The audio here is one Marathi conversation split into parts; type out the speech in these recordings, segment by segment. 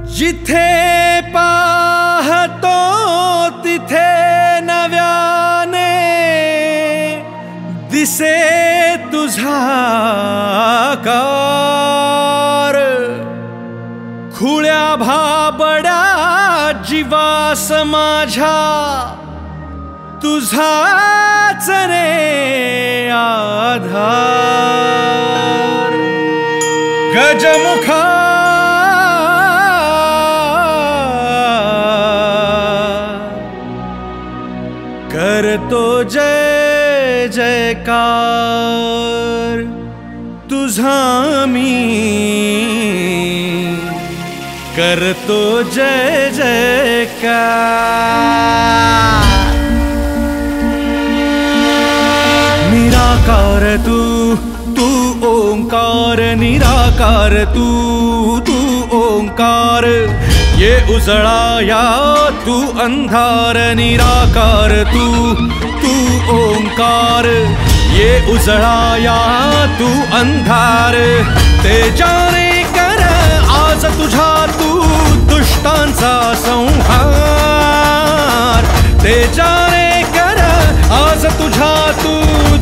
जिथे पाहतो तिथे नव्याने दिसे तुझा आकार। खुळ्या भाबड्या जीवास माझ्या तुझाच रे आधार। गजमुखा करतो जय जयकार तुझा मी, करतो जय जयकार। निराकार तू तू ओंकार, निराकार तू तू ओंकार। ये उजळाया तू अंधार, निराकार तू तू ओंकार। ये उजळाया तू अंधार। तेजाने कर आज तुझा तू दुष्टांचा संहार। तेजाने कर आज तुझा तू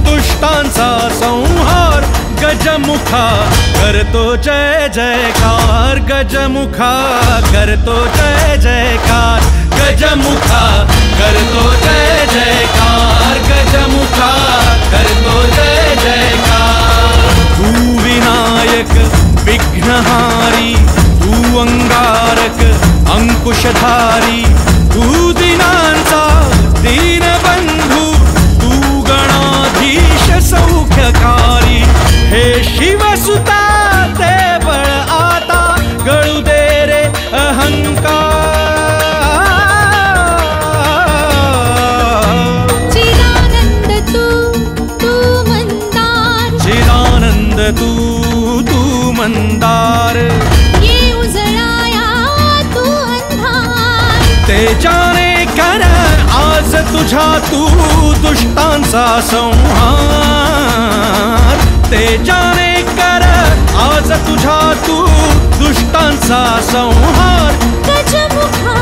दुष्टांचा संहार। गजमुखा करतो जय जयकार, गजमुखा करतो जय जयकार। गजमुखा करतो जय जयकार, गजमुखा करतो जय जयकार। तू विनायक विघ्नहारी, तू अंगारक अंकुशधारी। तू दिनांचा दीनबंधू, तू गणाधीश सौख्यकारी। हे शिवसुता ते बळ आता गळू दे रे अहंकार। चिदानंद तू तू मंदार, चिदानंद तू तू मंदार। ये उजळाया तू अंधार। तेजाने कर आज तुझा तू दुष्टांचा संहार। तेजाने कर आज तुझा तू दुष्टांचा संहार। गजमुखा